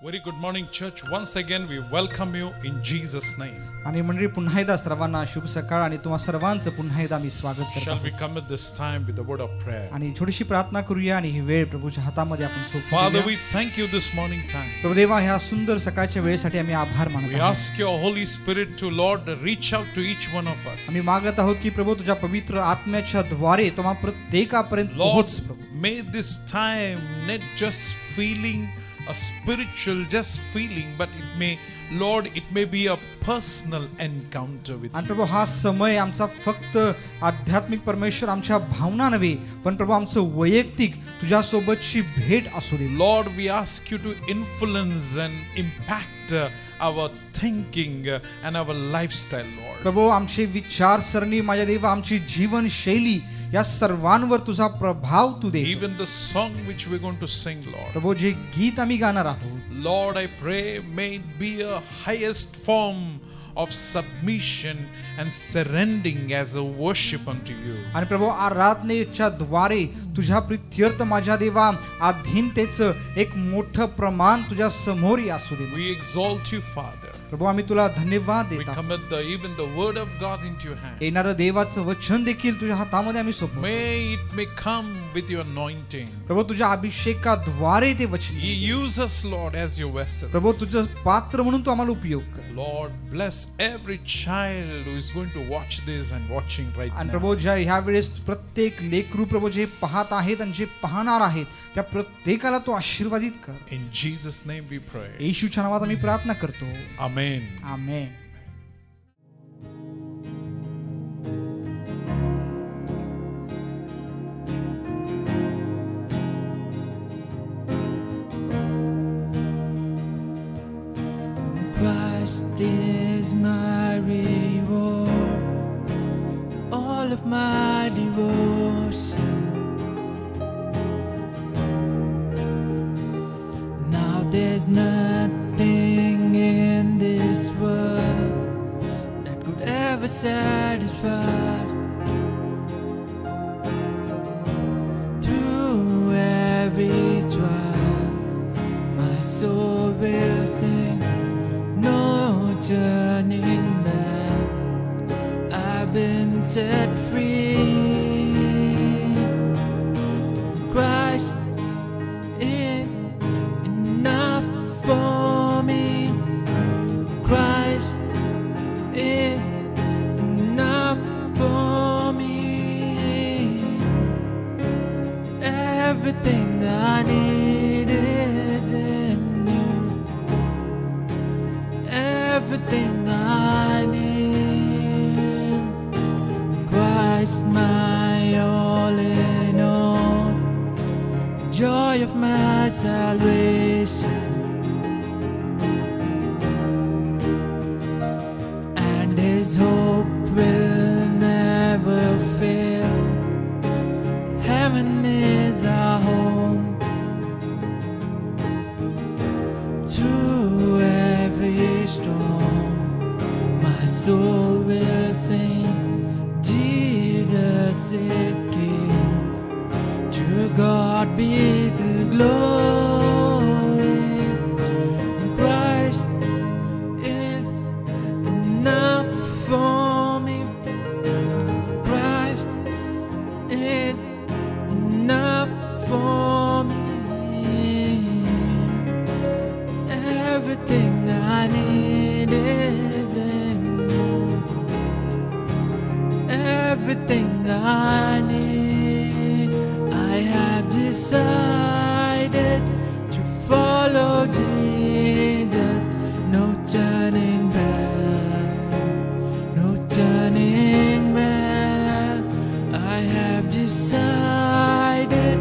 Very good morning, church. Once again, we welcome you in Jesus' name. आणि मंडळी पुन्हा एकदा सर्वांना शुभ सकाळ आणि तुम्हा सर्वांचं पुन्हा एकदा मी स्वागत करतो. Shall we commit this time with the word of prayer? आणि छोटीशी प्रार्थना करूया आणि ही वेळ प्रभूच्या हातामध्ये आपण सोपवूया. Father, we thank you this morning time. Prabhu Deva, ह्या सुंदर सकाळच्या वेळेसाठी आम्ही आभार We मानतो. ask your Holy Spirit to, Lord, reach out to each one of us. आम्ही मागत आहोत की प्रभू तुझ्या पवित्र आत्म्याच्या द्वारे तुम्हा प्रत्येकापर्यंत Lord, पोहोच प्रभू. may this time not just feeling a spiritual just feeling, but it may, Lord, it may be a personal encounter with आणि you. प्रभू हा समय आमचा फक्त आध्यात्मिक परमेश्वर आमच्या भावना नव्हे, पण प्रभू आमचं वैयक्तिक तुझ्यासोबतची भेट असू दे. Lord, we ask you to influence and impact our thinking and our lifestyle, Lord. प्रभू आमची विचारसरणी, माझ्या देवा, आमची जीवनशैली या सर्वांवर तुझा प्रभाव तू दे. Even the song which we're going to sing, Lord. प्रभू जे गीत आम्ही गाणार आहोत, Lord, I pray may it be a highest form of submission and surrendering as a worship unto you. आणि प्रभू आराधनेच्या द्वारे तुझ्या प्रित्यर्थ माझ्या देवा अधीनतेचं एक मोठं प्रमाण तुझ्या समोर असू दे. We exalt you, Father. प्रभू आम्ही तुला धन्यवाद We देतो. commit even the word of God into your hand. येणारं देवाचं वचन देखील तुझ्या हातामध्ये आम्ही सोपवतो. May it may come with your anointing. प्रभू तुझ्या अभिषेकाद्वारे ते वचन Ye use us, Lord, as your vessels. प्रभू तुझं पात्र म्हणून तू आम्हाला उपयोग कर. Lord, bless every child who is going to watch this and watching right आणि now. प्रभू ज्या ह्या वेळेस प्रत्येक लेकरू प्रभू जे पाहत आहेत आणि जे पाहणार आहेत त्या प्रत्येकाला तू आशीर्वादित कर. In Jesus' name we pray. येशूच्या नावात आम्ही प्रार्थना करतो. Amen. Amen. Christ is my reward, all of my devotion. Now there's nothing in this world that could ever satisfy. Through every trial, my soul will sing. No turning back, I've been set free. Christ is enough for me. Christ is enough for me. Everything I need is in you. Everything I need. Christ, my all in all, joy of my salvation, and His hope will never fail. Heaven is our home. Through every storm, my soul will sing. Jesus is King. To God be the glory. Christ is enough for me. Christ is enough for me. Everything I need is in you. Everything I need. I have decided to follow Jesus. No turning back. No turning back. I have decided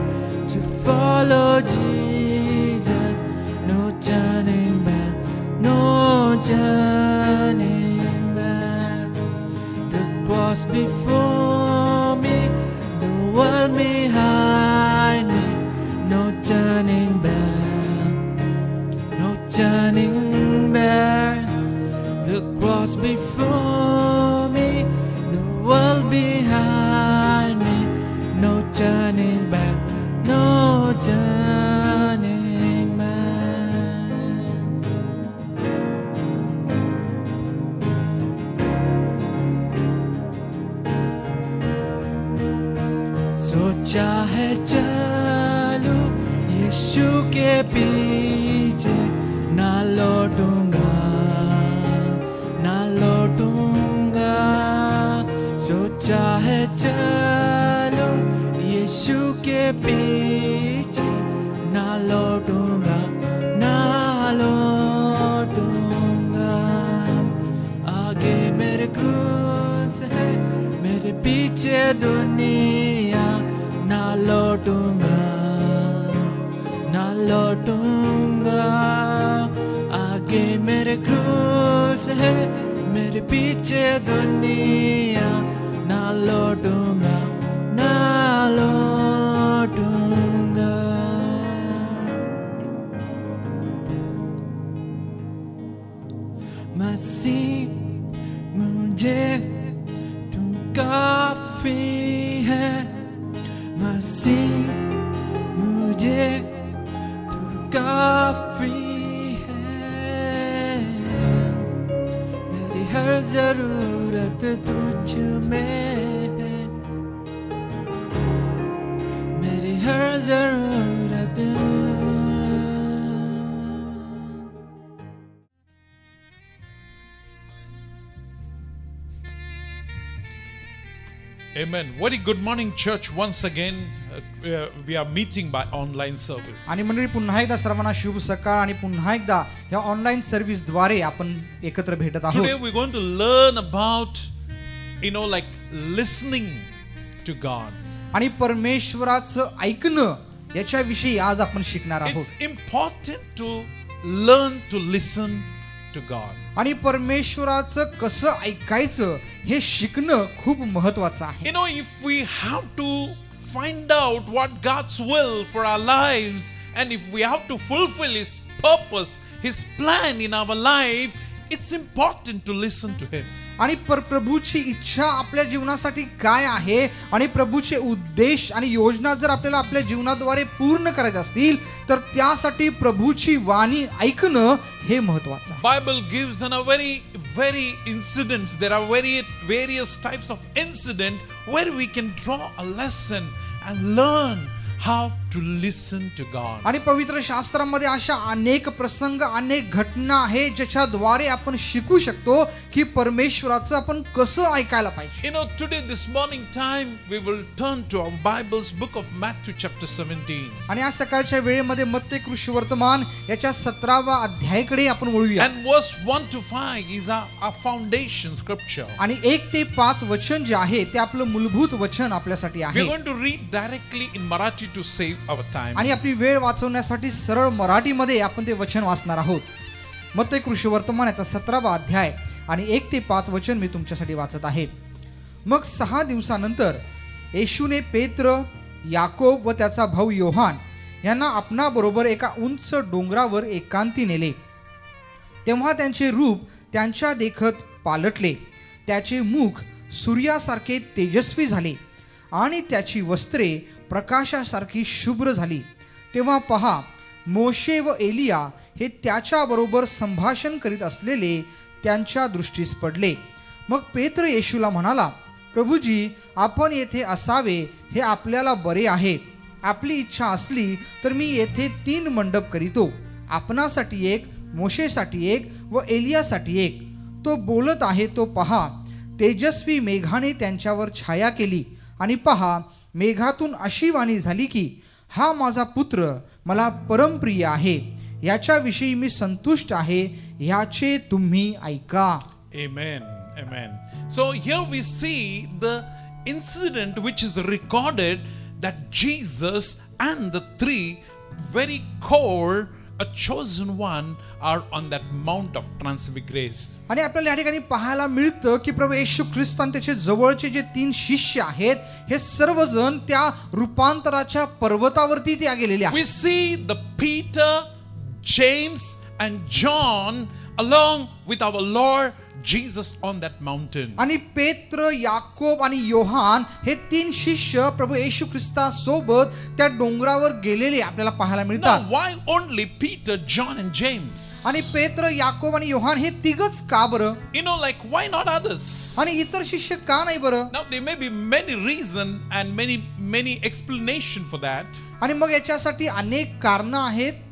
to follow Jesus. No turning back. No turning back. The cross before me, the world behind me. No turning back. No turning back. The cross before me, the world behind me. No turning back, no turning back. सोचा है चलूं यीशु के पीछे, ना लौटूंगा, ना लौटूंगा. सोचा है चलूं यीशु के पीछे, ना लौटूंगा, ना लौटूंगा. आगे मेरे क्रूस है, मेरे पीछे दुनिया. ना लौटूंगा, ना लौटूंगा. आगे मेरे क्रूस है, मेरे पीछे दुनिया. ना लौटूंगा, ना लौटूंगा. मसीह मुझे तू काफी है. मसीह मुझे तू काफी है. मेरी हर जरूरत तुझ में है. मेरी हर जरूरत. Amen. Very good morning, church. Once again, we are meeting by online service. आणि मंडळी पुन्हा एकदा सर्वांना शुभ सकाळ. आणि पुन्हा एकदा या ऑनलाईन सर्व्हिस द्वारे आपण एकत्र भेटत Today आहोत. we're going to learn about, like listening to God. आणि परमेश्वराचं ऐकणं याच्याविषयी आज आपण शिकणार आहोत. It's important to learn to listen to God. आणि परमेश्वराचं कसं ऐकायचं हे शिकणं खूप महत्वाचं आहे. If we have to find out what God's will for our lives, and if we have to fulfill His purpose, His plan in our life, it's important to listen to Him. आणि प्रभूची इच्छा आपल्या जीवनासाठी काय आहे आणि प्रभूचे उद्देश आणि योजना जर आपल्याला आपल्या जीवनाद्वारे पूर्ण करायचे असतील तर त्यासाठी प्रभूची वाणी ऐकणं हे महत्वाचं आहे. Bible gives a very incidents. There are various types of incident where we can draw a lesson and learn how to listen to God. आणि पवित्र शास्त्रामध्ये अशा अनेक प्रसंग अनेक घटना आहेत ज्याच्याद्वारे आपण शिकू शकतो की परमेश्वराचं आपण कसं ऐकायला पाहिजे. Today this morning time we will turn to our Bible's book of Matthew chapter 17. आणि आज सकाळच्या वेळेमध्ये मत्ते कृष्ण वर्तमान याच्या 17वा अध्यायाकडे आपण वळूया. And verse 1 to 5 is our foundation scripture. आणि 1 ते 5 वचन जे आहे ते आपलं मूलभूत वचन आपल्यासाठी We आहे. are going to read directly in Marathi to save our time. आणि आपली वेळ वाचवण्यासाठी सरळ मराठीमध्ये आपण ते वचन वाचणार आहोत. मत्ते कृष्ण वर्तमान याचा 17वा अध्याय आणि 1 ते 5 वचन मी तुमच्यासाठी वाचत आहे. मग 6 दिवसानंतर येशूने पेत्र, याकोब व त्याचा भाऊ योहान यांना आपणाबरोबर एका उंच डोंगरावर एकांती नेले. तेव्हा त्यांचे रूप त्यांच्या देखत पालटले. त्याचे मुख सूर्यासारखे तेजस्वी झाले आणि त्याची वस्त्रे प्रकाशासारखी शुभ्र झाली. तेव्हा पहा, मोशे व एलिया हे त्याच्याबरोबर संभाषण करीत असलेले त्यांच्या दृष्टीस पडले. मग पेत्र येशूला म्हणाला, प्रभूजी, आपण येथे असावे हे आपल्याला बरे आहे. आपली इच्छा असली तर मी येथे 3 मंडप करीतो, आपणासाठी एक, मोशेसाठी एक व एलियासाठी एक. तो बोलत आहे तो पहा, तेजस्वी मेघाने त्यांच्यावर छाया केली आणि पहा, मेघातून अशी वाणी झाली की हा माझा पुत्र मला परमप्रिय आहे, याच्याविषयी मी संतुष्ट आहे, याचे तुम्ही ऐका. Amen. Amen. So here we see the incident which is recorded that Jesus and the 3 very core a chosen one are on that mount of transfiguration. आणि आपल्याला या ठिकाणी पाहायला मिळतं की प्रभू येशू ख्रिस्त आणि त्याचे जवळचे जे 3 शिष्य आहेत हे सर्वजण त्या रूपांतराच्या पर्वतावरती त्या गेलेले आहेत. We see the Peter, James and John along with our Lord Jesus on that mountain. आणि पेत्र, याकोब आणि योहान हे तीन शिष्य प्रभू येशू ख्रिस्तासोबत त्या डोंगरावर गेलेले आपल्याला पाहायला Now, मिळतात. why only Peter, John, and James? आणि पेत्र, याकोब आणि योहान हे तिघच का बरं? You know, like, why not others? आणि इतर शिष्य का नाही बरं? Now, there may be many reasons and many explanation for that, आणि मग याच्यासाठी अनेक कारणं आहेत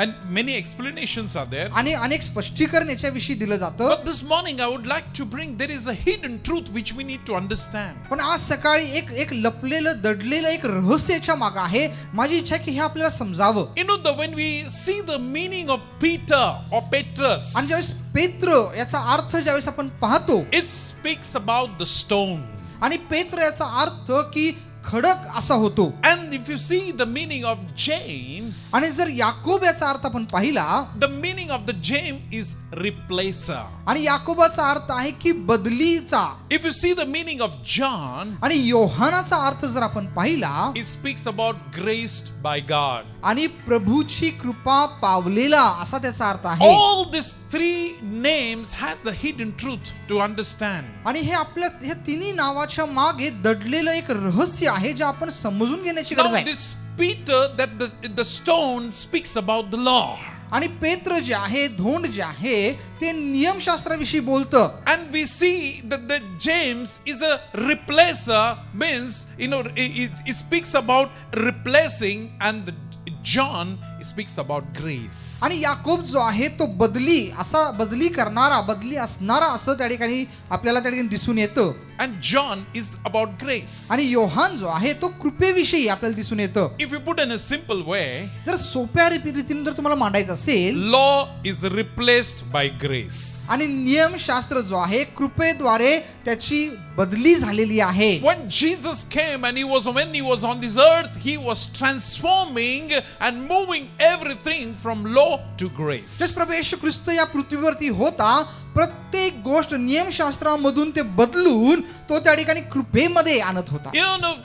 and many explanations are there. आणि अनेक स्पष्टीकरण याच्याविषयी दिलं जातं. But this morning, I would like to bring there is a hidden truth which we need to understand. पण आज सकाळी एक लपलेलं दडलेलं एक रहस्य याच्या मागं आहे. माझी इच्छा आहे की हे आपल्याला समजावं. You know, when we see the meaning of Peter or Petrus, आणि ज्यावेळेस पेत्र याचा अर्थ ज्यावेळेस आपण पाहतो, it speaks about the stone. आणि पेत्र याचा अर्थ की खडक असा होतो. And if you see the meaning of James, आणि जर याकोब याचा अर्थ आपण पाहिला, the meaning of the James is replacer. आणि याकोबाचा अर्थ आहे की बदलीचा. If you see the meaning of John, आणि योहानाचा अर्थ जर आपण पाहिला, it speaks about graced by God. आणि प्रभूची कृपा पावलेला असा त्याचा अर्थ आहे. All these three names has the hidden truth to understand. आणि हे आपल्या ह्या तिन्ही नावाच्या मागे दडलेलं एक रहस्य आहे जे आपण समजून घेण्याची गरज Now आहे. this Peter, that the stone speaks about the law. आणि पेत्र जे आहे, धोंड जे आहे, ते नियमशास्त्राविषयी बोलतं. And we see that the James is a replacer, means, you know, it speaks about replacing, and the John speaks about grace. आणि याकोब जो आहे तो बदली करणारा, बदली असणारा असं त्या ठिकाणी आपल्याला त्या ठिकाणी दिसून येतं. And John is about grace. आणि योहान जो आहे तो कृपेविषयी आपल्याला दिसून येतं. If you put in a simple way, जर सोप्या रीतीने जर तुम्हाला मांडायचं असेल, law is replaced by grace. आणि नियमशास्त्र जो आहे कृपेद्वारे त्याची बदली झालेली आहे. When Jesus came and when he was on this earth, he was transforming and moving everything from law to grace. तेच प्रभू येशू ख्रिस्त या पृथ्वीवरती होता. प्रत्येक गोष्ट नियमशास्त्रामधून ते बदलून तो त्या ठिकाणी कृपेमध्ये आणत होता. You know,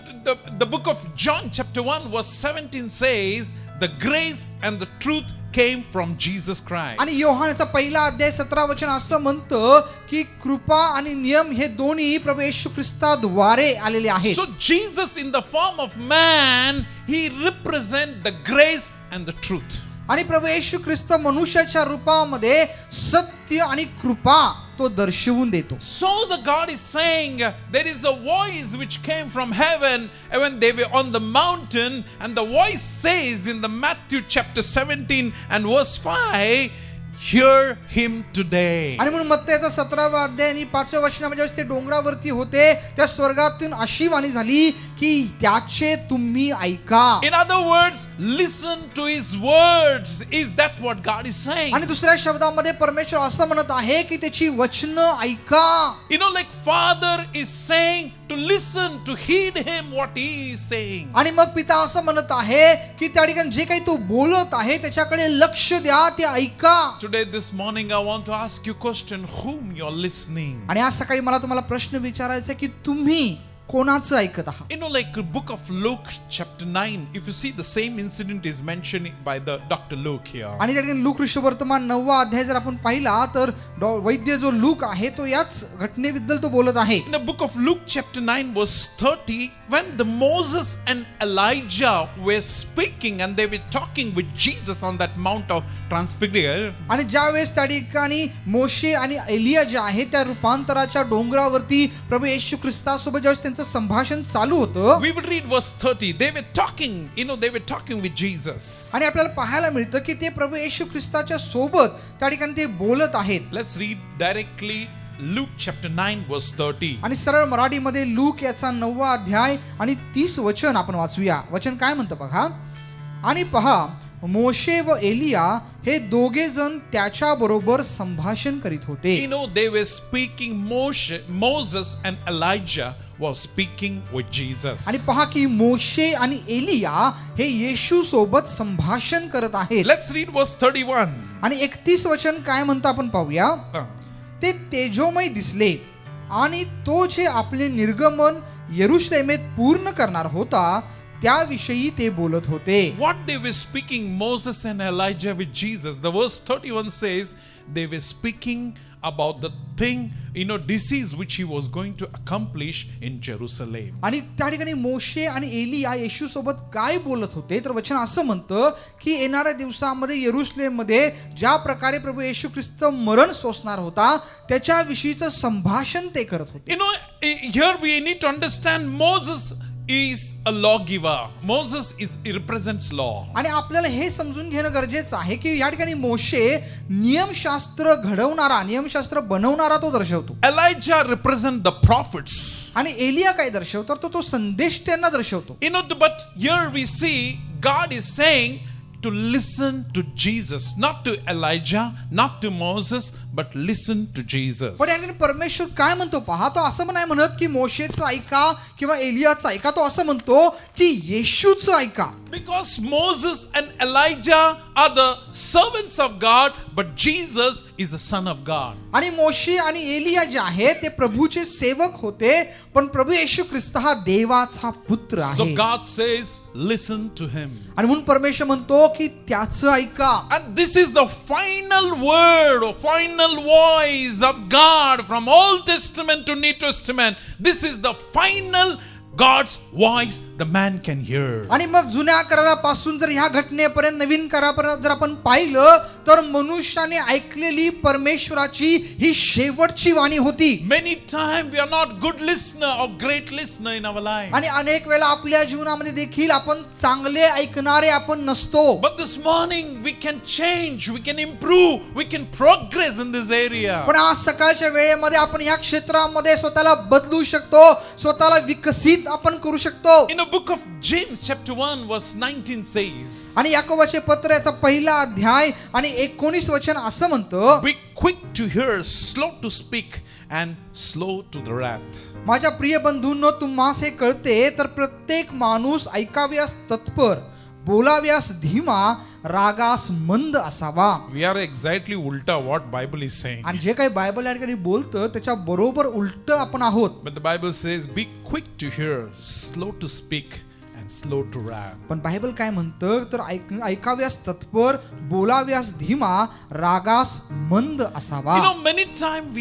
the book of John chapter 1 verse 17 says, the grace and the truth came from Jesus Christ. आणि योहानाचा पहिला अध्याय 17 वचन असं म्हणतं की कृपा आणि नियम हे दोन्ही प्रभू येशू ख्रिस्ताद्वारे आलेले आहेत. So Jesus in the form of man, he represent the grace and the truth. आणि प्रभू येशू ख्रिस्त मनुष्याच्या रूपामध्ये सत्य आणि कृपा तो दर्शवून देतो. So the God is saying, there is a voice which came from heaven when they were on the mountain, and the voice says in the Matthew chapter 17 and verse 5, hear him today. आणि म्हणून मत्तयाचा 17वा अध्याय आणि 5व्या वचनामध्ये ते डोंगरावरती होते, त्या स्वर्गातून अशी वाणी झाली की त्याचे तुम्ही ऐका. In other words, listen to his words. Is that what God is saying? आणि दुसऱ्या शब्दामध्ये परमेश्वर असं म्हणत आहे की त्याची वचनं ऐका. You know, like Father is saying to listen, to heed him what he is saying. आणि मग पिता असं म्हणत आहे की त्या ठिकाणी जे काही तो बोलत आहे त्याच्याकडे लक्ष द्या, ते ऐका. Today, this morning, I want to ask you a question, whom you're listening. आणि आज सकाळी मला तुम्हाला प्रश्न विचारायचा आहे की तुम्ही कोणाचं ऐकत आहात. You know, like the book of Luke chapter 9, if you see the same incident is mentioned by the Dr. Luke here. आणि त्या ठिकाणी लूक ऋषवर्तमान 9वा अध्याय जर आपण पाहिला तर वैद्य जो लूक आहे तो याच घटनेबद्दल तो बोलत आहे. In the book of Luke chapter 9 verse 30, when the Moses and Elijah were speaking and they were talking with Jesus on that mount of transfigure, आणि ज्या वेळेस त्या ठिकाणी मोशे आणि एलिया जे आहे त्या रूपांतराच्या डोंगरावरती प्रभू येशू ख्रिस्तासोबत ज्यावेळेस त्यांचं संभाषण चालू होतं, we will read verse 30. They were talking, they were talking with Jesus. आणि आपल्याला पाहायला मिळतं की ते प्रभू येशू ख्रिस्ताच्या सोबत त्या ठिकाणी ते बोलत आहेत. Let's read directly Luke chapter 9 verse 30. आणि सरळ मराठीमध्ये लूक याचा 9वा अध्याय आणि 30 वचन आपण वाचूया. वचन काय म्हणतं बघा. आणि पहा, मोशे व एलिया हे दोघे जण त्याच्या बरोबर संभाषण करीत होते. They were speaking. Moses and Elijah were speaking with Jesus. आणि पहा की मोशे आणि एलिया हे येशू सोबत संभाषण करत आहेत. Let's read verse 31. आणि 31 वचन काय म्हणतं आपण पाहूया. ते तेजोमय दिसले आणि तो जे आपले निर्गमन यरुशलेमेत पूर्ण करणार होता त्याविषयी ते बोलत होते. What they were speaking, Moses and Elijah with Jesus. The verse 31 says they were speaking about the thing, disease which he was going to accomplish in Jerusalem. आणि त्या ठिकाणी मोशे आणि एलिया येशू सोबत काय बोलत होते, तर वचन असं म्हणतं की येणाऱ्या दिवसामध्ये यरुशलेममध्ये ज्या प्रकारे प्रभू येशू ख्रिस्त मरण सोसणार होता त्याच्याविषयीचं संभाषण ते करत होते. Here we need to understand Moses is a lawgiver. Moses represents law. आणि आपल्याला हे समजून घेणं गरजेचं आहे की या ठिकाणी मोशे नियमशास्त्र घडवणारा, नियमशास्त्र बनवणारा तो दर्शवतो. Elijah represents the prophets. आणि एलिया काय दर्शवतो, तर तो संदेश त्यांना दर्शवतो. But here we see God is saying to listen to Jesus, not to Elijah, not to Moses, but listen to Jesus. पण याने परमेश्वर काय म्हणतो पहा, तो असं नाही म्हणत की मोशेचं ऐका किंवा एलियाचं ऐका, तो असं म्हणतो की येशूचं ऐका. Because Moses and Elijah are the servants of God, but Jesus is the Son of God. आणि मोशे आणि एलिया जे आहेत ते प्रभूचे सेवक होते, पण प्रभू येशू ख्रिस्त हा देवाचा पुत्र So आहे. God says, listen to him. आणि म्हणून परमेश्वर म्हणतो की त्याचं ऐका. And this is the final word or final voice of God from Old Testament to New Testament. This is the final God's voice the man can hear. आणि मग जुन्या करारापासून जर ह्या घटनेपर्यंत नवीन करारापर्यंत जर आपण पाहिलं तर मनुष्याने ऐकलेली परमेश्वराची ही शेवटची वाणी होती. Many times we are not good listener or great listener in our life. आणि अनेक वेळा आपल्या जीवनामध्ये देखील आपण चांगले ऐकणारे आपण नसतो. But this morning we can change, we can improve, we can progress in this area. पण आज सकाळच्या वेळेमध्ये आपण ह्या क्षेत्रामध्ये स्वतःला बदलू शकतो, स्वतःला विकसित आपण करू शकतो. In the book of James chapter 1 verse 19 says, आणि याकोबाचे पत्र याचा पहिला अध्याय आणि 19 वचन असं म्हणतं, be quick to hear, slow to speak and slow to the wrath. माझ्या प्रिय बंधूंनो, तुम्हास हे कळते तर प्रत्येक माणूस ऐकाव्यास तत्पर, बोलाव्यास धीमा, रागास मंद असावा. We are exactly ulta what Bible is saying. आणि जे काही बायबल या ठिकाणी बोलतं त्याच्या बरोबर उलट आपण आहोत. But the Bible says be quick to hear, slow to speak and slow to wrath. पण बायबल काय म्हणतं, तर ऐकाव्यास तत्पर, बोलाव्यास धीमा, रागास मंद असावा. Many times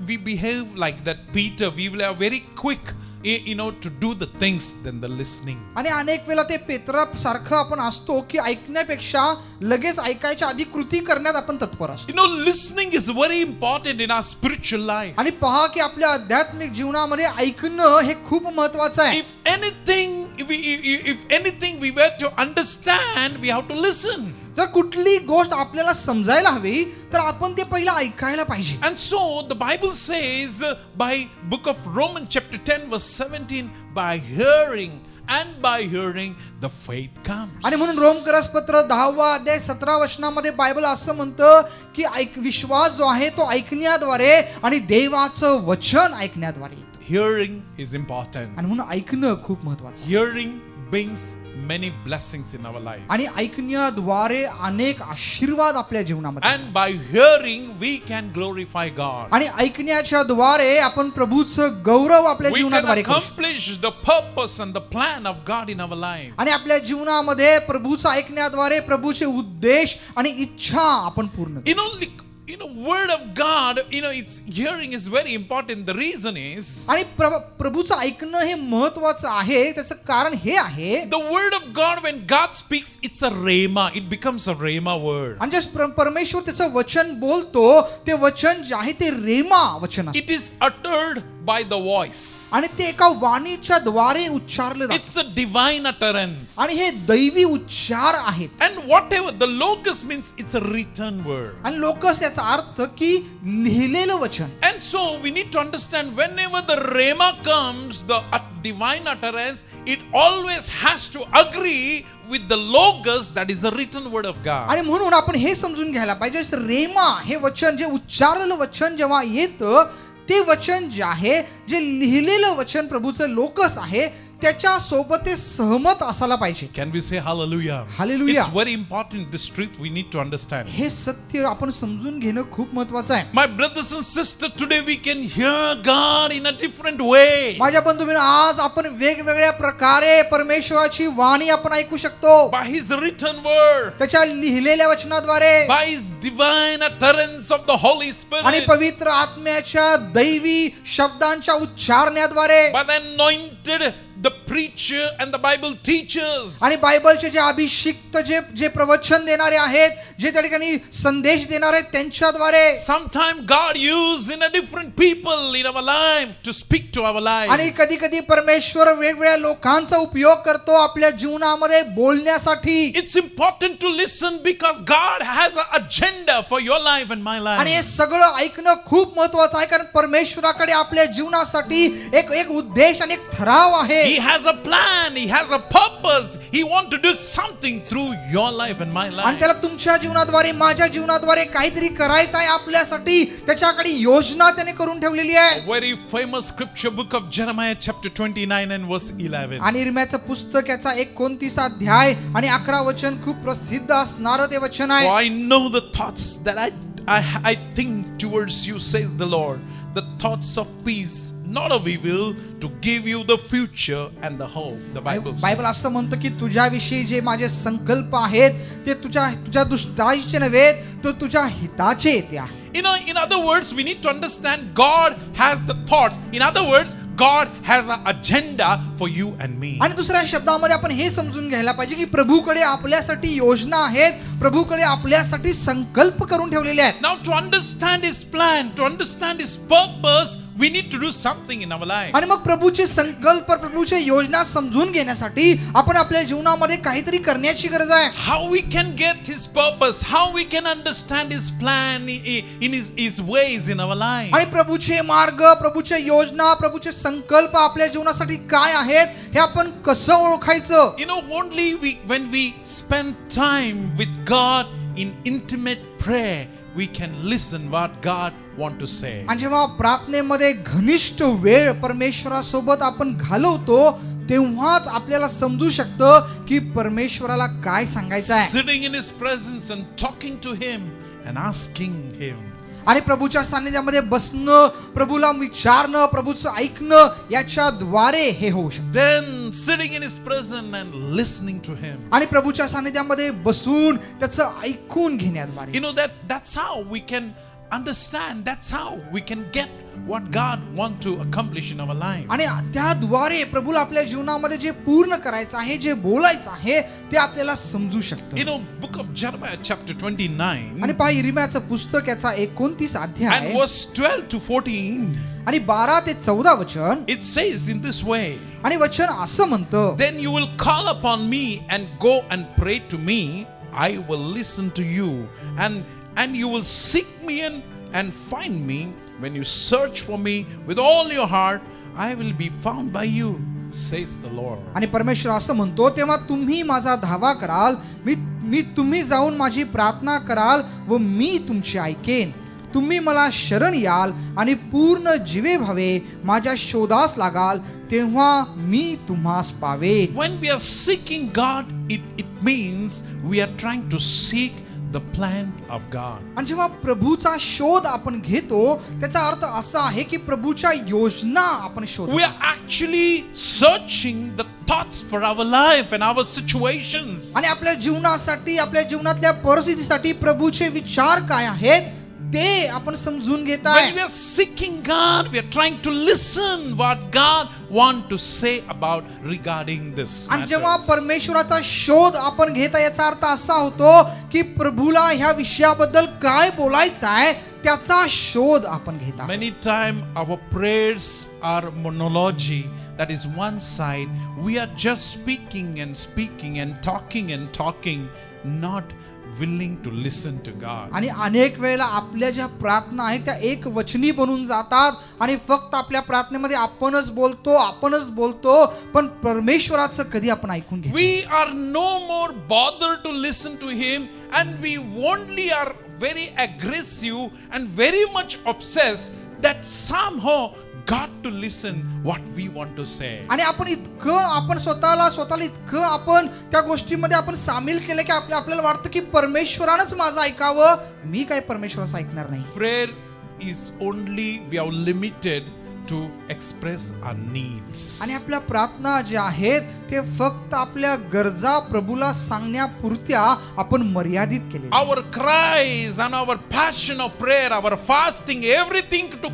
we behave like that Peter. We are very quick to do the things than the listening. आणि अनेक वेळा ते पेत्रा सारखं आपण असतो की ऐकण्यापेक्षा लगेच ऐकायच्या आधी कृती करण्यात आपण तत्पर असतो. Listening is very important in our spiritual life. आणि पहा की आपल्या आध्यात्मिक जीवनामध्ये ऐकणं हे खूप महत्वाचं आहे. If anything we were to understand, we have to listen. जर कुठली गोष्ट आपल्याला समजायला हवी तर आपण ते पहिला ऐकायला पाहिजे. And so the Bible says by book of Romans chapter 10 verse 17, by hearing and by hearing the faith comes. आणि म्हणून रोमकरसपत्र 10 अध्याय 17 वचनामध्ये बायबल असं म्हणतं की विश्वास जो आहे तो ऐकण्याद्वारे आणि देवाचं वचन ऐकण्याद्वारे येतो. Hearing is important. आणि म्हणून ऐकणं खूप महत्वाचं आहे. Hearing brings many blessings in our life. आणि ऐकण्याद्वारे अनेक आशीर्वाद आपल्या जीवनामध्ये. And by hearing we can glorify God. आणि ऐकण्याच्या द्वारे आपण प्रभूचं गौरव आपल्या We can जीवनाद्वारे करू शकतो. accomplish the purpose and the plan of God in our life. आणि आपल्या जीवनामध्ये प्रभूचं ऐकण्याद्वारे प्रभूचे उद्देश आणि इच्छा आपण पूर्ण करू. Word of God, it's hearing is very important. The reason is, आणि प्रभूचं ऐकणं हे महत्वाचं आहे. त्याचं कारण हे आहे, the word of God, when God speaks, it's a rhema. It becomes a rhema word. आणि जे परमेश्वर त्याचं वचन बोलतो ते वचन जे आहे ते रेमा वचन असतं. It is uttered by the voice. आणि ते एका वाणीच्या द्वारे उच्चारलं जातं. It's a divine utterance. आणि हे दैवी उच्चार आहेत. And whatever the logos means, it's a written word. आणि लोकस याचा अर्थ की लिहिलेलं वचन. And so we need to understand, whenever the rhema comes, the divine utterance, it always has to agree with the logos, that is the written word of God. आणि म्हणून आपण हे समजून घ्यायला पाहिजे, रेमा हे वचन, जे उच्चारलेलं वचन जेव्हा येतं ते वचन जे आहे, जे लिहिलेलं वचन प्रभूचं लोकस आहे, त्याच्या सोबत ते सहमत असायला पाहिजे. Can we say hallelujah? Hallelujah. It's very important, this truth we need to understand. हे सत्य आपण समजून घेणं खूप महत्वाचं आहे. My brothers and sisters, today we can hear God in a different way. माझ्या बंधूंनो, आज आपण वेगवेगळ्या प्रकारे परमेश्वराची वाणी आपण ऐकू शकतो. By His written word, त्याच्या लिहिलेल्या वचनाद्वारे by His divine utterance of the Holy आणि Spirit, पवित्र आत्म्याच्या दैवी शब्दांच्या उच्चारण्याद्वारे by the anointed, the preacher and the Bible teachers. आणि बायबलचे जे अभिषिक्त जे प्रवचन देणारे आहेत, जे त्या ठिकाणी संदेश देणारे आहेत, त्यांच्याद्वारे Sometimes God uses in a different people in our life to speak to our life. आणि कधी कधी परमेश्वर वेगवेगळ्या लोकांचा उपयोग करतो आपल्या जीवनामध्ये बोलण्यासाठी. It's important to listen because God has an agenda for your life and my आणि हे life. सगळं ऐकणं खूप महत्वाचं आहे, कारण परमेश्वराकडे आपल्या जीवनासाठी एक उद्देश आणि एक ठराव आहे. He has a plan, He has a purpose. He wants to do something through your life and my आणि life. त्याला तुमच्या जीवनाद्वारे माझ्या जीवनाद्वारे काहीतरी करायचं आहे आपल्यासाठी. त्याच्याकडे योजना त्याने करून ठेवलेली आहे. A very famous scripture book of Jeremiah chapter 29 and verse 11. आणि इर्म्याचं पुस्तक याचा 29 अध्याय आणि 11 वचन खूप प्रसिद्ध असणारं ते वचन आहे. For I know the thoughts that I think towards you, says the Lord, the thoughts of peace, not of evil, to give you the future and the hope. The Bible says. Bible असं म्हणतं की तुझ्याविषयी जे माझे संकल्प आहेत ते तुझ्या दुष्टाईचे नव्हे, तर तुझ्या हिताचे ते आहे. You know, in other words, we need to understand God has the thoughts. In other words, God has an agenda for you and me. आणि दुसऱ्या शब्दामध्ये आपण हे समजून घ्यायला पाहिजे की प्रभूकडे आपल्यासाठी योजना आहेत, प्रभूकडे आपल्यासाठी संकल्प करून ठेवलेले आहेत. Now, to understand His plan, to understand His purpose, we need to do something in our life. आणि मग प्रभूचे संकल्प, प्रभूचे योजना समजून घेण्यासाठी आपण आपल्या जीवनामध्ये काहीतरी करण्याची गरज आहे. How we can get His purpose, how we can understand His plan in His ways in our life. आणि प्रभूचे मार्ग, प्रभूच्या योजना, प्रभूचे संकल्प आपल्या जीवनासाठी काय आहेत हे आपण कसं ओळखायचं. You know, only when we spend time with God in intimate prayer, we can listen what God want to say. आणि जेव्हा प्रार्थनेमध्ये घनिष्ठ वेळ परमेश्वरासोबत आपण घालवतो, तेव्हाच आपल्याला समजू शकतं की परमेश्वराला काय सांगायचं आहे. Sitting in His presence and talking to Him and asking Him. आणि प्रभूच्या सान्निध्यामध्ये बसणं, प्रभूला विचारणं, प्रभूचं ऐकणं याच्याद्वारे हे होऊ शकतं. Then sitting in His presence and listening to Him. आणि प्रभूच्या सान्निध्यामध्ये बसून त्याचं ऐकून घेण्याद्वारे. You know, that's how we can understand, that's how we can get what God want to accomplish in our life. आणि त्याद्वारे प्रभूला आपल्या जीवनामध्ये जे पूर्ण करायचं आहे, जे बोलायचं आहे ते आपल्याला समजू शकतं. You know, book of Jeremiah chapter 29 आणि पहा इर्म्याचं पुस्तक याचा 29 अध्याय and verse 12 to 14, आणि 12 ते 14 वचन. it says in this way, आणि वचन असं म्हणतं, then you will call upon me and go and pray to me, I will listen to you, and you will seek me and find me when you search for me with all your heart. I will be found by you, says the Lord. आणि परमेश्वर असं म्हणतो, तेव्हा तुम्ही माझा धावा कराल, मी तुम्ही जाऊन माझी प्रार्थना कराल व मी तुमची ऐकेन. तुम्ही मला शरण याल आणि पूर्ण जीवे भावे माझ्या शोधास लागाल, तेव्हा मी तुम्हास पावेन. When we are seeking God, it means we are trying to seek the plan of God. आणि जेव्हा प्रभूचा शोध आपण घेतो, त्याचा अर्थ असा आहे की प्रभूच्या योजना आपण शोधतो. We are actually searching the thoughts for our life and our situations. आणि आपल्या जीवनासाठी, आपल्या जीवनातल्या परिस्थितीसाठी प्रभूचे विचार काय आहेत ते आपण समजून घेत When आहे. we are seeking God, we are trying to listen what God want to say about regarding this आणि जेव्हा matters. परमेश्वराचा शोध आपण घेता, याचा अर्थ असा होतो की प्रभूला ह्या विषयाबद्दल काय बोलायचं आहे त्याचा शोध आपण घेता. Many times our prayers are monology. That is one side. We are just speaking and talking, not willing to listen to God. आणि अनेक वेळेला आपल्या ज्या प्रार्थना आहेत त्या एक वचनी बनून जातात आणि फक्त आपल्या प्रार्थनेमध्ये आपणच बोलतो, पण परमेश्वराचं कधी आपण ऐकून घेतो. We are no more bothered to listen to Him, and we only are very aggressive and very much obsessed that somehow got to listen what we want to say. आणि आपण स्वतःला इतकं आपण त्या गोष्टीमध्ये आपण सामील केलं की आपल्याला वाटतं की परमेश्वरानंच माझं ऐकावं, मी काय परमेश्वराचं ऐकणार नाही. Prayer is only we are limited to express our needs. आणि आपल्या प्रार्थना ज्या आहेत ते फक्त आपल्या गरजा प्रभूला सांगण्यापुरत्या आपण मर्यादित केले. Our cries and our passion of prayer, our fasting, everything to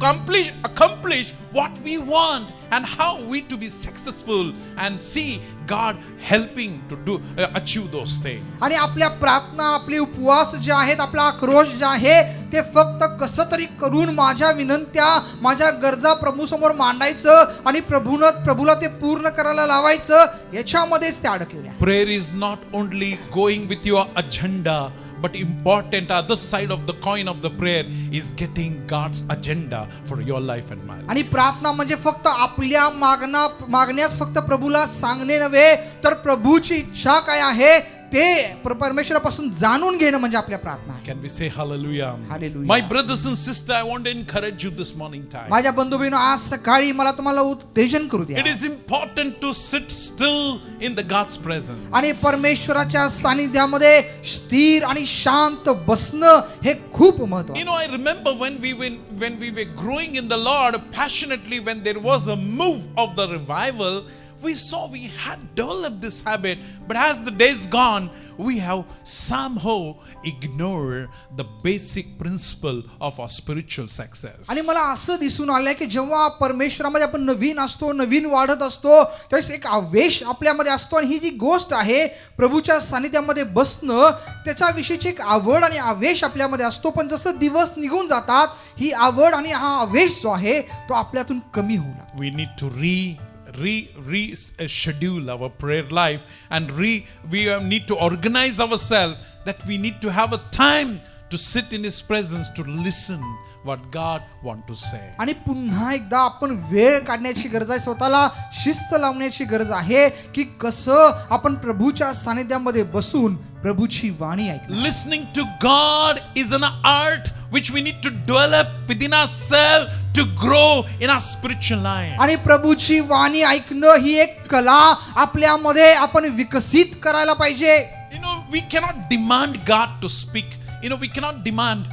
accomplish what we want and how we to be successful and see God helping to achieve those things. आणि आपल्या प्रार्थना, आपले उपवास जे आहेत, आपला आक्रोश जे आहे ते फक्त कसं तरी करून माझ्या विनंत्या, माझ्या गरजा प्रभू समोर मांडायचं आणि प्रभूला ते पूर्ण करायला लावायचं, याच्यामध्येच ते अडकलेले आहे. Prayer is not only going with your agenda, but important other side of the coin of the prayer is getting God's agenda for your life and my life. आणि प्रार्थना म्हणजे फक्त आपल्या मागण्यास फक्त प्रभूला सांगणे नव्हे, तर प्रभूची इच्छा काय आहे ते परमेश्वरापासून जाणून घेणं म्हणजे आपल्या प्रार्थना आहे. Can we say hallelujah? Hallelujah. My brothers and sisters, I want to encourage you this morning time. माझ्या बंधू भगिनींनो, आज सकाळी मला तुम्हाला उत्तेजन करू द्या. It is important to sit still in the God's presence. आणि परमेश्वराच्या सानिध्यामध्ये स्थिर आणि शांत बसणं हे खूप महत्त्वाचं. You know, I remember when we were growing in the Lord passionately, when there was a move of the revival, we saw we had developed this habit, but as the days gone, we have somehow ignored the basic principle of our spiritual success. आणि मला असं दिसून आलंय की जेव्हा परमेश्वरामध्ये आपण नवीन असतो, नवीन वाढत असतो, त्यावेळेस एक आवेश आपल्यामध्ये असतो आणि ही जी गोष्ट आहे प्रभूच्या सानिध्यामध्ये बसणं, त्याच्याविषयीची एक आवड आणि आवेश आपल्यामध्ये असतो. पण जसं दिवस निघून जातात ही आवड आणि हा आवेश जो आहे तो आपल्यातून कमी होऊ लागतो. We need to schedule our prayer life and we need to organize ourselves that we need to have a time to sit in his presence to listen what God want to say. आणि पुन्हा एकदा आपण वेळ काढण्याची गरज आहे, स्वतःला शिस्त लावण्याची गरज आहे की कसं आपण प्रभूच्या सानिध्यामध्ये बसून प्रभूची वाणी ऐकणार. Listening to God is an art which we need to develop within ourselves to grow in our spiritual life. आणि प्रभूची वाणी ऐकणं ही एक कला आपल्यामध्ये आपण विकसित करायला पाहिजे. You know, we cannot demand God to speak. You know, we cannot demand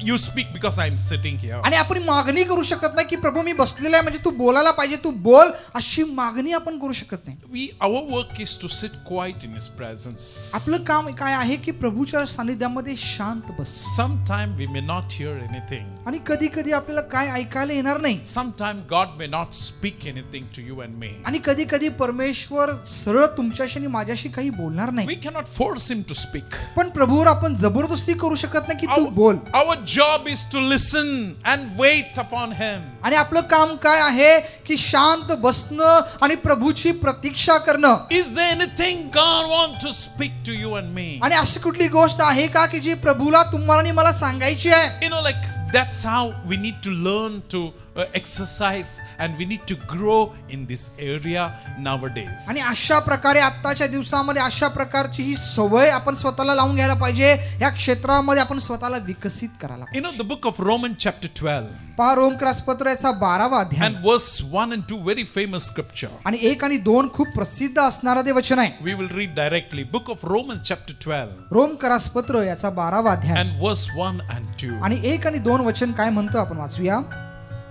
you speak because I am sitting here. आणि आपण मागणी करू शकत नाही की प्रभू मी बसलेला आहे म्हणजे तू बोलायला पाहिजे, तू बोल, अशी मागणी आपण करू शकत नाही. Our work is to sit quiet in his presence. आपलं काम काय आहे की प्रभूच्या सानिध्यामध्ये शांत बस. Sometimes we may not hear anything. आणि कधी कधी आपल्याला काय ऐकायला येणार नाही. Sometimes God may not speak anything to you and me. आणि कधी कधी परमेश्वर सरळ तुमच्याशी आणि माझ्याशी काही बोलणार नाही. We cannot force him to speak. पण प्रभूवर आपण जबरदस्ती करू शकत नाही की तू बोल. Our job is to listen and wait upon him. आणि आपलं काम काय आहे की शांत बसणं आणि प्रभूची प्रतीक्षा करणं. Is there anything God wants to speak to you and me? आणि अशी कुठली गोष्ट आहे का की जी प्रभूला तुम्हाला आणि मला सांगायची आहे? You know, like that's how we need to learn to exercise and we need to grow in this area nowadays. आणि अशा प्रकारे आत्ताच्या दिवसामध्ये अशा प्रकारची ही सवय आपण स्वतःला लावून घ्यायला पाहिजे. या क्षेत्रामध्ये आपण स्वतःला विकसित करायला पाहिजे. You know, the book of Romans chapter 12 पहा रोमकरासपत्राचा 12वा अध्याय and verse 1 and 2, very famous scripture. आणि 1 आणि 2 खूप प्रसिद्ध असणारं ते वचन आहे. We will read directly. Book of Romans chapter 12 रोमकरासपत्र याचा 12वा अध्याय and verse 1 and 2. आणि 1 आणि 2 वचन काय म्हणतो आपण वाचूया.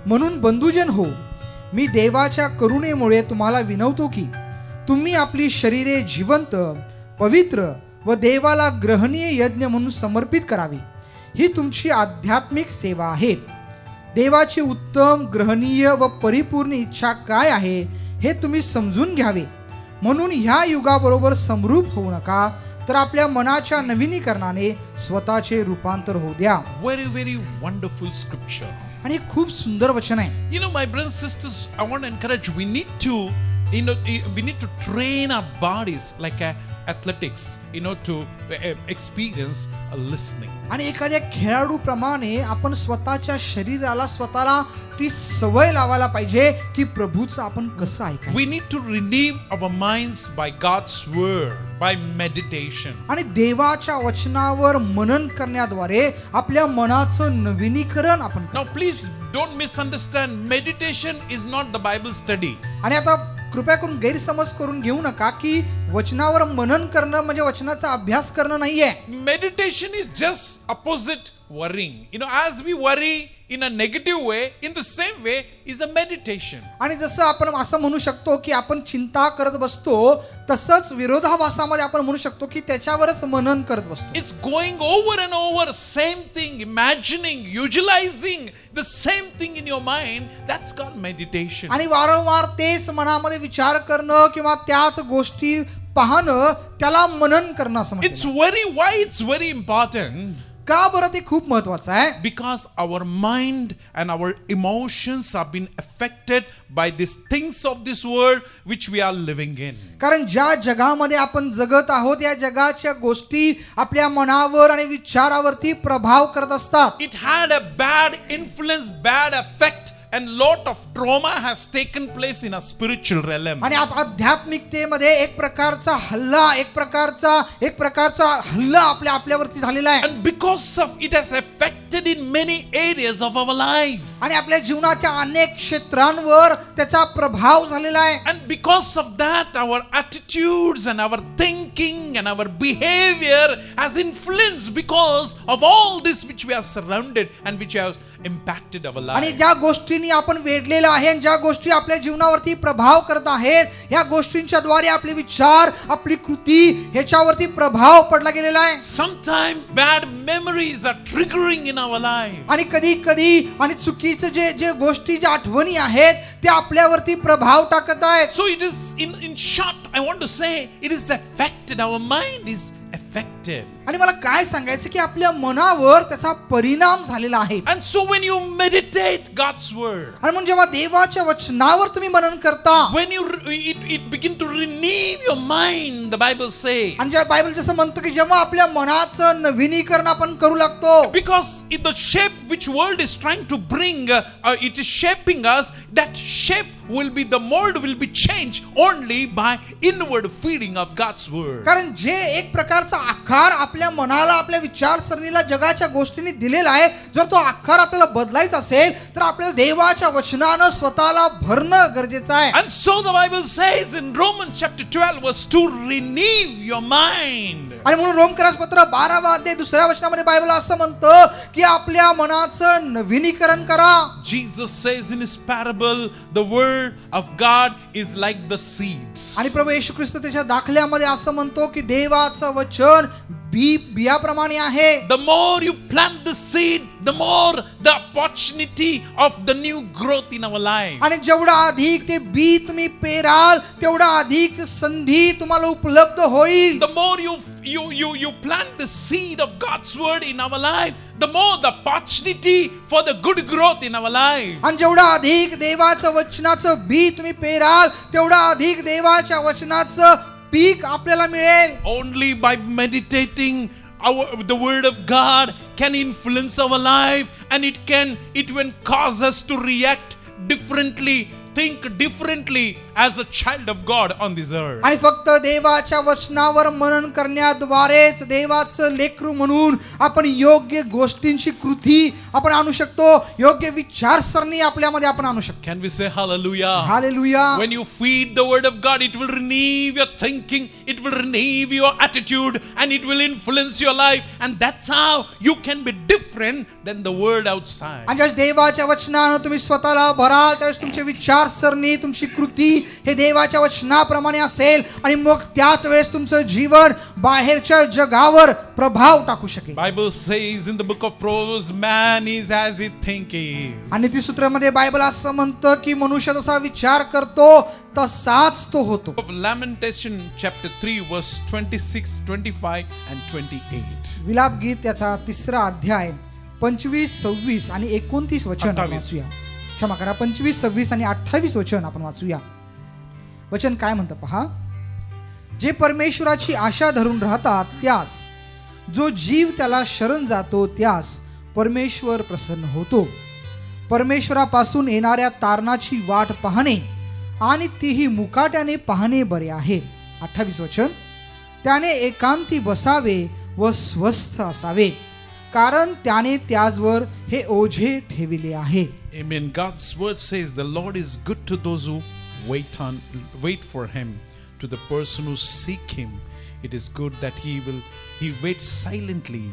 म्हणून बंधुजन हो, मी देवाच्या करुणेमुळे तुम्हाला विनवतो की तुम्ही आपली शरीरे जिवंत, पवित्र व देवाला ग्रहणीय यज्ञ म्हणून समर्पित करावी. ही तुमची आध्यात्मिक सेवा आहे. देवाची उत्तम, ग्रहणीय व परिपूर्ण इच्छा काय आहे हे तुम्ही समजून घ्यावे. म्हणून ह्या युगाबरोबर समरूप होऊ नका, तर आपल्या मनाच्या नवीनीकरणाने स्वतःचे रूपांतर होऊ द्या. Very wonderful scripture. आणि हे खूप सुंदर वचन आहे. You know, my brothers and sisters, I want to encourage, we need to train our bodies like athletics, to experience listening. आणि एखाद्या खेळाडूप्रमाणे आपण स्वतःच्या शरीराला, स्वतःला ती सवय लावायला पाहिजे की प्रभूचं आपण कसं ऐकायचं. We need to renew our minds by God's word. by meditation. आणि देवाच्या वचनावर मनन करण्याद्वारे आपल्या मनाचं नवीनीकरण आपण करतो. Now, please don't misunderstand. Meditation is not the Bible study. आणि आता कृपया करून गैरसमज करून घेऊ नका की वचनावर मनन करणं म्हणजे वचनाचा अभ्यास करणं नाहीये. Meditation is just opposite worrying. As we worry in a negative way, in the same way is a meditation. आणि जसं आपण असं म्हणू शकतो की आपण चिंता करत बसतो, तसंच विरोधाभासामध्ये आपण म्हणू शकतो की त्याच्यावरच मनन करत बसतो. It's going over and over, same thing, imagining, visualizing the same thing in your mind. That's called meditation. आणि वारंवार तेच मनामध्ये विचार करणं किंवा त्याच गोष्टी पाहणं, त्याला मनन करणं असं It's म्हणतात. why it's very important. का बरं ते खूप महत्वाचं आहे? Because our mind and our emotions have been affected by these things of this world which we are living in. कारण ज्या जगामध्ये आपण जगत आहोत, या जगाच्या गोष्टी आपल्या मनावर आणि विचारावरती प्रभाव करत असतात. It had a bad influence, bad effect, and lot of trauma has taken place in a spiritual realm. आणि आध्यात्मिकतेमध्ये एक प्रकारचा हल्ला आपल्यावरती झालेला आहे. And because of it has affected in many areas of our life. आणि आपल्या जीवनाच्या अनेक क्षेत्रांवर त्याचा प्रभाव झालेला आहे. And because of that, our attitudes and our thinking and our behavior has influenced because of all this which we are surrounded and which has impacted our आणि life. ज्या गोष्टींनी आपण वेढलेलं आहे, ज्या गोष्टी आपल्या जीवनावरती प्रभाव करत आहेत, या गोष्टींच्या द्वारे आपले विचार, आपली कृती ह्याच्यावरती प्रभाव पडला गेलेला आहे. Sometimes bad memories are triggering in our life. आणि कधी आणि चुकीचं जे गोष्टी, ज्या आठवणी आहेत, त्या आपल्यावरती प्रभाव टाकत आहेत. So it is in short, I want to say it is affected. Our mind is affected. आणि मला काय सांगायचं की आपल्या मनावर त्याचा परिणाम झालेला आहे. And so when you meditate God's word, आणि म्हणून जेव्हा देवाच्या वचनावर तुम्ही मनन करता, when it begin to renew your mind, the Bible says. आणि जे बायबल जसं म्हणतो की जेव्हा आपल्या मनाचं नवीनीकरण आपण करू लागतो, Because in the shape which world is trying to bring, it is shaping us. That shape will be, the mold will be changed only by inward feeding of God's word. कारण जे एक प्रकारचा आकार आपल्या मनाला, आपल्या विचारसरणीला जगाच्या गोष्टींनी दिलेला आहे, जर तो आकार आपल्याला बदलायचा असेल तर आपल्याला देवाच्या वचनानं स्वतःला भरणं गरजेचं आहे. And so the Bible says in Romans chapter 12 verse 2, renew your mind. आणि म्हणून रोमकरास पत्र 12 अध्याय 2 वचनामध्ये बायबल असं म्हणतं की आपल्या मनाचं नवीनीकरण करा. Jesus says in his parable, the word of God is like the seeds. आणि प्रभू येशू ख्रिस्त त्याच्या दाखल्यामध्ये असं म्हणतो की देवाचं वचन बियाप्रमाणे आहे. The more you plant the seed, the more the opportunity of the new growth in our life. आणि जेवढा अधिक ते बी तुम्ही पेराल, तेवढा अधिक संधी तुम्हाला उपलब्ध होईल. The more you plant the seed of God's word in our life, the more the opportunity for the good growth in our life. आणि जेवढा अधिक देवाचं वचनाचं बी तुम्ही पेराल, तेवढा अधिक देवाच्या वचनाचं पीक आपल्याला मिळेल. Only by meditating the word of God can influence our life, and it will cause us to react differently, think differently as a child of God on this earth. आणि फक्त देवाच्या वचनावर मनन करण्याद्वारेच देवाचं लेकरू म्हणून आपण योग्य गोष्टींची कृती आपण आणू शकतो, योग्य विचारसरणी आपल्यामध्ये आपण आणू शकतो. Can we say hallelujah? Hallelujah. When you feed the word of God, it will renew your thinking, it will renew your attitude, and it will influence your life, and that's how you can be different than the world outside. आणि ज्या देवाच्या वचनानं तुम्ही स्वतःला भराल, त्यावेळेस तुमचे विचारसरणी, तुमची कृती हे देवाच्या वचनाप्रमाणे असेल, आणि मग त्याच वेळेस तुमचं जीवन बाहेरच्या जगावर प्रभाव टाकू शकेल. Bible says in the book of Proverbs, man is as he thinks. आणि ती सूत्रामध्ये बायबल असं म्हणतं की मनुष्य जसा विचार करतो तसाच तो होतो. Of Lamentation chapter 3 verse 26, 25 and 28. विलाप गीत त्याचा 3 अध्याय 25, 26 आणि 29 वचन आपण 28. वाचूया. क्षमा करा, 25, 26 आणि 28 वचन आपण वाचूया. वचन काय म्हणतं पहा. जे परमेश्वराची आशा धरून राहतात त्यास, जो जीव त्याला शरण जातो त्यास परमेश्वर प्रसन्न होतो. परमेश्वरापासून येणाऱ्या तारणाची वाट पाहणे आणि तीही मुकाट्याने पाहणे बरे आहे. 28 वचन. त्याने एकांती बसावे व स्वस्थ असावे, कारण त्याने त्याचवर हे ओझे ठेविले आहे. Amen. God's word says the Lord is good to those who wait for him. To the person who seek him, it is good that he waits silently.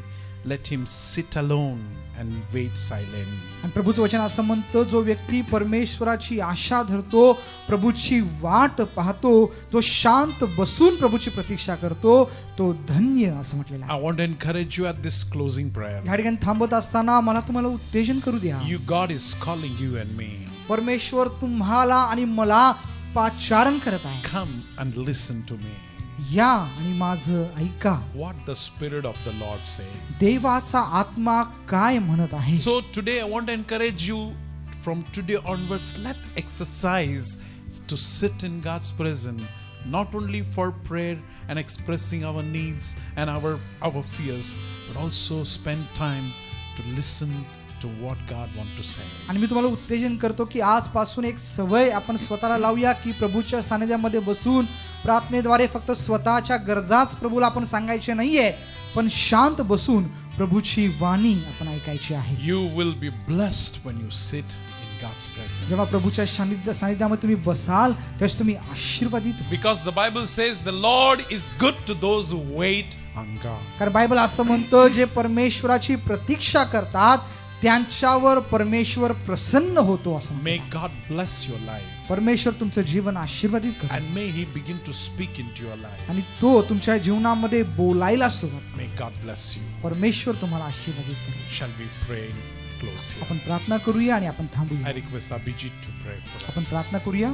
Let him sit alone and wait silent. आणि प्रभूचं वचन असं म्हणतं, जो व्यक्ती परमेश्वराची आशा धरतो, प्रभूची वाट पाहतो, तो शांत बसून प्रभूची प्रतीक्षा करतो, तो धन्य असं म्हटलेलं आहे. I want to encourage you at this closing prayer. या ठिकाणी थांबत असताना मला तुम्हाला उत्तेजन करू द्या. God is calling you and me. परमेश्वर तुम्हाला आणि मला पाचारण करत आहे. Come and listen to me. या आणि माझं ऐका. What the Spirit of the Lord says. देवाचा आत्मा काय म्हणत आहे. So today I want to encourage you, from today onwards, let exercise to sit in God's presence, not only for prayer and expressing our needs and our fears, but also spend time to listen to what God wants to say. आणि मी तुम्हाला उत्तेजन करतो की आजपासून एक सवय आपण स्वतःला लावूया की प्रभूच्या सानिध्यामध्ये बसून प्रार्थनेद्वारे फक्त स्वतःच्या गरजाच प्रभूला आपण सांगायचे नाहीये, पण शांत बसून प्रभूची वाणी आपण ऐकायची आहे. You will be blessed when you sit in God's presence. जेव्हा प्रभूच्या सानिध्यामध्ये तुम्ही बसाल तेव्हा तुम्ही आशीर्वादित. Because the Bible says the Lord is good to those who wait on God. कारण बायबल असं म्हणतं, जे परमेश्वराची प्रतीक्षा करतात त्यांच्यावर परमेश्वर प्रसन्न होतो असं. May God bless your life. परमेश्वर तुमचं जीवन आशीर्वादित करो And may He begin to speak into your life. आणि तो तुमच्या जीवनामध्ये बोलायला सुरुवात. May God bless you. परमेश्वर तुम्हाला आशीर्वादित करो. Shall we pray and close here? आपण प्रार्थना करूया आणि आपण थांबूया. I request Abhijit to pray for आपण us. प्रार्थना करूया.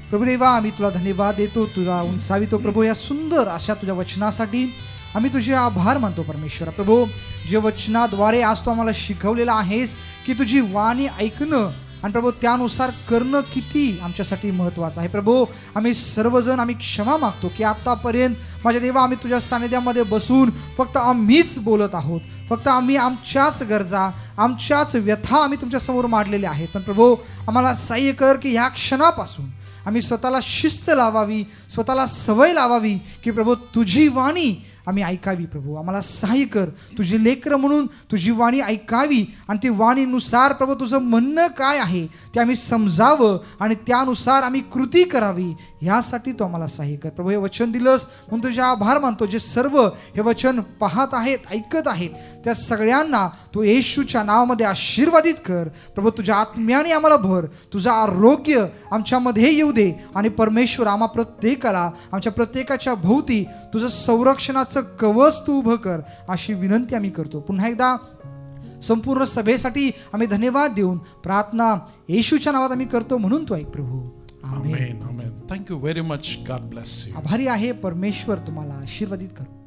प्रभुदेवा, आम्ही तुला धन्यवाद देतो, तुला उंचावितो प्रभू या सुंदर अशा तुझ्या वचनासाठी. आम्ही तुझे आभार मानतो परमेश्वरा. प्रभू, जे वचनाद्वारे आज तू आम्हाला शिकवलेलं आहेस की तुझी वाणी ऐकणं आणि प्रभू त्यानुसार करणं किती आमच्यासाठी महत्त्वाचं आहे. प्रभू, आम्ही सर्वजण क्षमा मागतो की आतापर्यंत माझ्या देवा आम्ही तुझ्या सानिध्यामध्ये बसून फक्त आम्हीच बोलत आहोत, फक्त आम्ही आमच्याच गरजा, आमच्याच व्यथा आम्ही तुमच्यासमोर मांडलेल्या आहेत. पण प्रभू, आम्हाला सहाय्य कर की ह्या क्षणापासून आम्ही स्वतःला शिस्त लावावी, स्वतःला सवय लावावी की प्रभू तुझी वाणी आम्ही ऐकावी. प्रभू, आम्हाला सहाय्य कर, तुझी लेकरं म्हणून तुझी वाणी ऐकावी आणि ती वाणीनुसार प्रभू तुझं म्हणणं काय आहे ते आम्ही समजावं आणि त्यानुसार आम्ही कृती करावी, ह्यासाठी तू आम्हाला सहाय्य कर. प्रभू, हे वचन दिलंस म्हणून तुझे आभार मानतो. जे सर्व हे वचन पाहत आहेत, ऐकत आहेत, त्या सगळ्यांना तू येशूच्या नावामध्ये आशीर्वादित कर. प्रभू, तुझ्या आत्म्याने आम्हाला भर, तुझं आरोग्य आमच्यामध्ये येऊ दे आणि परमेश्वर आम्हा प्रत्येकाला, आमच्या प्रत्येकाच्या भोवती तुझं संरक्षणाचं कवच तू उभं कर, अशी विनंती आम्ही करतो. पुन्हा एकदा संपूर्ण सभेसाठी आम्ही धन्यवाद देऊन प्रार्थना येशूच्या नावात आम्ही करतो, म्हणून तू ऐक प्रभू. Amen. Amen. Thank you very much. God bless you. आभारी आहे. परमेश्वर तुम्हाला आशीर्वादित करो.